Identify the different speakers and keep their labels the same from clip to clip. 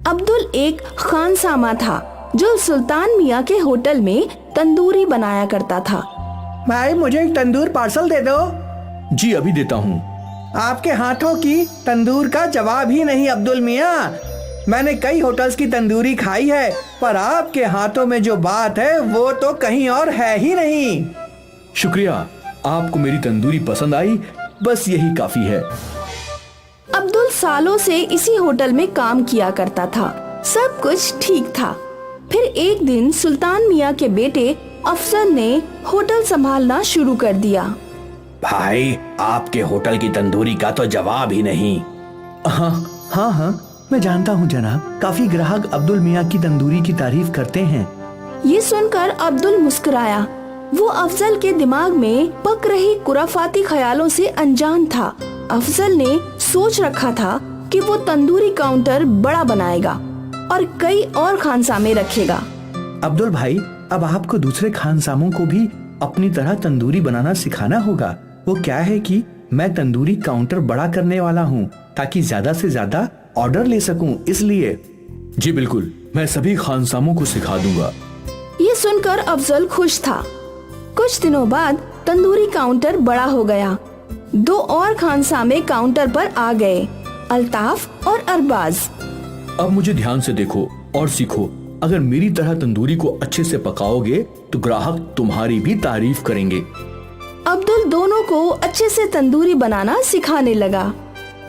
Speaker 1: अब्दुल एक खानसामा था जो सुल्तान मियाँ के होटल में तंदूरी बनाया करता था।
Speaker 2: भाई मुझे एक तंदूर पार्सल दे दो।
Speaker 3: जी अभी देता हूँ।
Speaker 2: आपके हाथों की तंदूर का जवाब ही नहीं अब्दुल मियाँ। मैंने कई होटल्स की तंदूरी खाई है, पर आपके हाथों में जो बात है वो तो कहीं और है ही नहीं।
Speaker 3: शुक्रिया, आपको मेरी तंदूरी पसंद आई, बस यही काफी है।
Speaker 1: अब्दुल सालों से इसी होटल में काम किया करता था, सब कुछ ठीक था। फिर एक दिन सुल्तान मियाँ के बेटे अफजल ने होटल संभालना शुरू कर दिया।
Speaker 3: भाई आपके होटल की तंदूरी का तो जवाब ही नहीं।
Speaker 2: हाँ, मैं जानता हूँ जनाब, काफी ग्राहक अब्दुल मियाँ की तंदूरी की तारीफ करते हैं।
Speaker 1: ये सुनकर अब्दुल मुस्कुराया। वो अफजल के दिमाग में पक रही खुराफाती ख्यालों से अनजान था। अफजल ने सोच रखा था कि वो तंदूरी काउंटर बड़ा बनाएगा और कई और खानसामे रखेगा।
Speaker 2: अब्दुल भाई, अब आपको दूसरे खानसामों को भी अपनी तरह तंदूरी बनाना सिखाना होगा। वो क्या है कि मैं तंदूरी काउंटर बड़ा करने वाला हूँ ताकि ज्यादा से ज्यादा ऑर्डर ले सकूं, इसलिए।
Speaker 3: जी बिल्कुल, मैं सभी खानसामों को सिखा दूंगा।
Speaker 1: ये सुनकर अफजल खुश था। कुछ दिनों बाद तंदूरी काउंटर बड़ा हो गया। 2 और खानसामे काउंटर पर आ गए, अल्ताफ और अरबाज।
Speaker 3: अब मुझे ध्यान से देखो और सीखो। अगर मेरी तरह तंदूरी को अच्छे से पकाओगे तो ग्राहक तुम्हारी भी तारीफ करेंगे।
Speaker 1: अब्दुल दोनों को अच्छे से तंदूरी बनाना सिखाने लगा।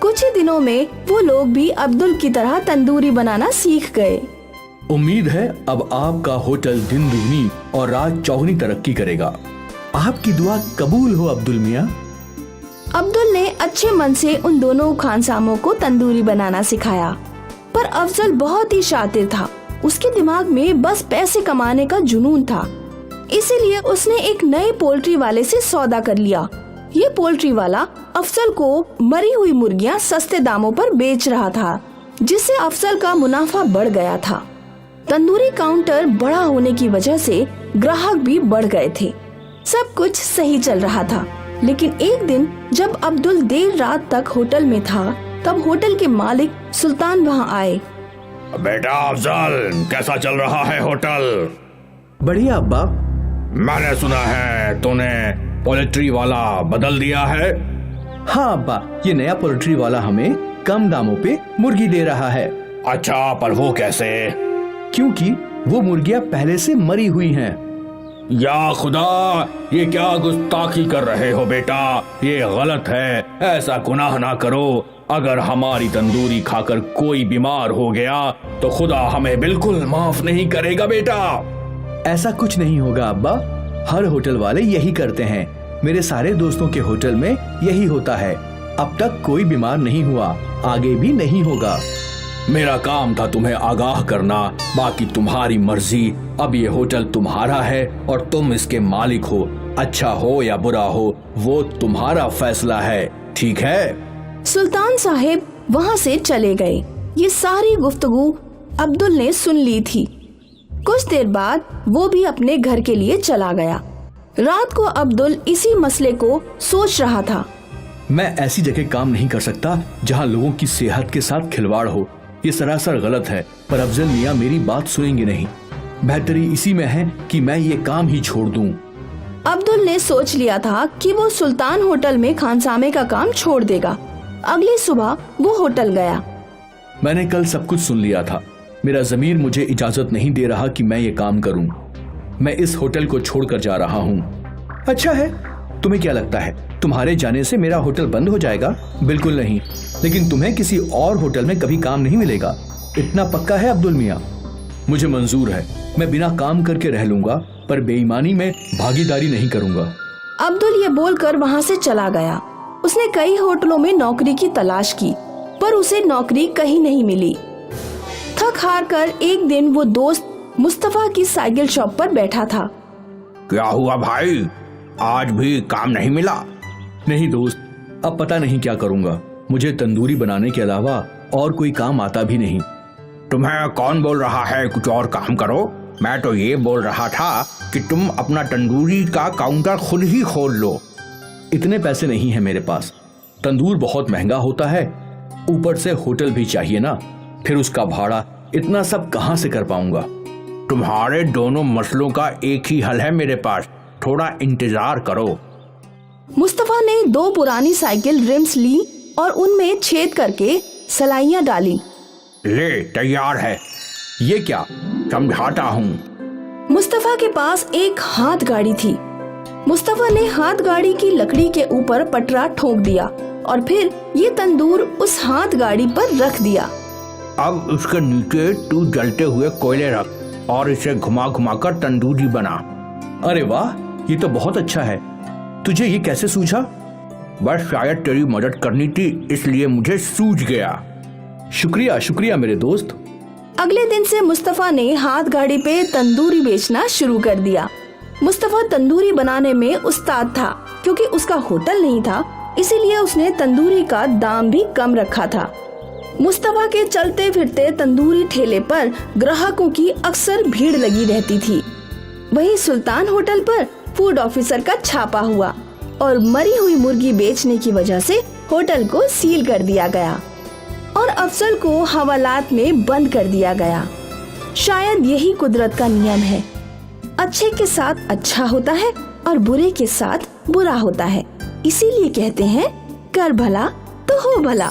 Speaker 1: कुछ ही दिनों में वो लोग भी अब्दुल की तरह तंदूरी बनाना सीख गए।
Speaker 3: उम्मीद है अब आपका होटल दिन दुगनी और रात चौगुनी तरक्की करेगा।
Speaker 2: आपकी दुआ कबूल हो अब्दुल मियाँ।
Speaker 1: अब्दुल ने अच्छे मन से उन दोनों खानसामों को तंदूरी बनाना सिखाया, पर अफजल बहुत ही शातिर था। उसके दिमाग में बस पैसे कमाने का जुनून था, इसीलिए उसने एक नए पोल्ट्री वाले से सौदा कर लिया। ये पोल्ट्री वाला अफजल को मरी हुई मुर्गियां सस्ते दामों पर बेच रहा था, जिससे अफजल का मुनाफा बढ़ गया था। तंदूरी काउंटर बड़ा होने की वजह से ग्राहक भी बढ़ गए थे। सब कुछ सही चल रहा था, लेकिन एक दिन जब अब्दुल देर रात तक होटल में था, तब होटल के मालिक सुल्तान वहाँ आए।
Speaker 4: बेटा अफजल, कैसा चल रहा है होटल?
Speaker 2: बढ़िया अब्बा।
Speaker 4: मैंने सुना है तूने पोल्ट्री वाला बदल दिया है।
Speaker 2: हाँ अब्बा, ये नया पोल्ट्री वाला हमें कम दामों पे मुर्गी दे रहा है।
Speaker 4: अच्छा, पर वो कैसे?
Speaker 2: क्योंकि वो मुर्गियाँ पहले से मरी हुई हैं।
Speaker 4: या खुदा, ये क्या गुस्ताखी कर रहे हो बेटा? ये गलत है, ऐसा गुनाह ना करो। अगर हमारी तंदूरी खाकर कोई बीमार हो गया तो खुदा हमें बिल्कुल माफ नहीं करेगा बेटा।
Speaker 2: ऐसा कुछ नहीं होगा अब्बा, हर होटल वाले यही करते हैं। मेरे सारे दोस्तों के होटल में यही होता है। अब तक कोई बीमार नहीं हुआ, आगे भी नहीं होगा।
Speaker 3: मेरा काम था तुम्हें आगाह करना, बाकी तुम्हारी मर्जी। अब ये होटल तुम्हारा है और तुम इसके मालिक हो। अच्छा हो या बुरा हो, वो तुम्हारा फैसला है, ठीक है?
Speaker 1: सुल्तान साहिब वहाँ से चले गए। ये सारी गुफ्तगू अब्दुल ने सुन ली थी। कुछ देर बाद वो भी अपने घर के लिए चला गया। रात को अब्दुल इसी मसले को सोच रहा था।
Speaker 3: मैं ऐसी जगह काम नहीं कर सकता जहाँ लोगों की सेहत के साथ खिलवाड़ हो। ये सरासर गलत है, पर अफजल मियाँ मेरी बात सुनेंगे नहीं। बेहतरी इसी में है कि मैं ये काम ही छोड़ दूं।
Speaker 1: अब्दुल ने सोच लिया था कि वो सुल्तान होटल में खानसामे का काम छोड़ देगा। अगली सुबह वो होटल गया।
Speaker 3: मैंने कल सब कुछ सुन लिया था। मेरा ज़मीर मुझे इजाजत नहीं दे रहा कि मैं ये काम करूं। मैं इस होटल को छोड़कर जा रहा हूं।
Speaker 2: अच्छा है,
Speaker 3: तुम्हें क्या लगता है तुम्हारे जाने से मेरा होटल बंद हो जाएगा? बिल्कुल नहीं, लेकिन तुम्हें किसी और होटल में कभी काम नहीं मिलेगा।
Speaker 2: इतना पक्का है अब्दुल मियाँ?
Speaker 3: मुझे मंजूर है, मैं बिना काम करके रह लूंगा, पर बेईमानी में भागीदारी नहीं करूंगा।
Speaker 1: अब्दुल ये बोलकर वहाँ से चला गया। उसने कई होटलों में नौकरी की तलाश की, पर उसे नौकरी कहीं नहीं मिली। थक हार कर एक दिन वो दोस्त मुस्तफा की साइकिल शॉप पर बैठा था।
Speaker 4: क्या हुआ भाई, आज भी काम नहीं मिला?
Speaker 3: नहीं दोस्त, अब पता नहीं क्या करूंगा। मुझे तंदूरी बनाने के अलावा और कोई काम आता भी नहीं।
Speaker 4: तुम्हें कौन बोल रहा है कुछ और काम करो? मैं तो ये बोल रहा था कि तुम अपना तंदूरी का काउंटर खुद ही खोल लो।
Speaker 3: इतने पैसे नहीं है मेरे पास। तंदूर बहुत महंगा होता है, ऊपर से होटल भी चाहिए ना, फिर उसका भाड़ा इतना सब कहाँ से कर पाऊंगा।
Speaker 4: तुम्हारे दोनों मसलों का एक ही हल है मेरे पास, थोड़ा इंतजार करो।
Speaker 1: मुस्तफा ने 2 पुरानी साइकिल रिम्स ली और उनमें छेद करके सलाइयां डाली।
Speaker 4: ले तैयार है,
Speaker 3: ये क्या?
Speaker 4: समझाता हूँ।
Speaker 1: मुस्तफा के पास एक हाथ गाड़ी थी। मुस्तफा ने हाथ गाड़ी की लकड़ी के ऊपर पटरा ठोक दिया और फिर ये तंदूर उस हाथ गाड़ी पर रख दिया।
Speaker 4: अब उसके नीचे तू जलते हुए कोयले रख और इसे घुमा घुमा कर तंदूरी बना।
Speaker 3: अरे वाह, ये तो बहुत अच्छा है। तुझे ये कैसे सूझा?
Speaker 4: बस शायद तेरी मदद करनी थी, इसलिए मुझे सूझ गया।
Speaker 3: शुक्रिया शुक्रिया मेरे दोस्त।
Speaker 1: अगले दिन से मुस्तफा ने हाथ गाड़ी पे तंदूरी बेचना शुरू कर दिया। मुस्तफा तंदूरी बनाने में उस्ताद था। क्योंकि उसका होटल नहीं था, इसीलिए उसने तंदूरी का दाम भी कम रखा था। मुस्तफा के चलते फिरते तंदूरी ठेले पर ग्राहकों की अक्सर भीड़ लगी रहती थी। वहीं सुल्तान होटल पर फूड ऑफिसर का छापा हुआ और मरी हुई मुर्गी बेचने की वजह से होटल को सील कर दिया गया और अफजल को हवालात में बंद कर दिया गया। शायद यही कुदरत का नियम है। अच्छे के साथ अच्छा होता है और बुरे के साथ बुरा होता है। इसीलिए कहते हैं कर भला तो हो भला।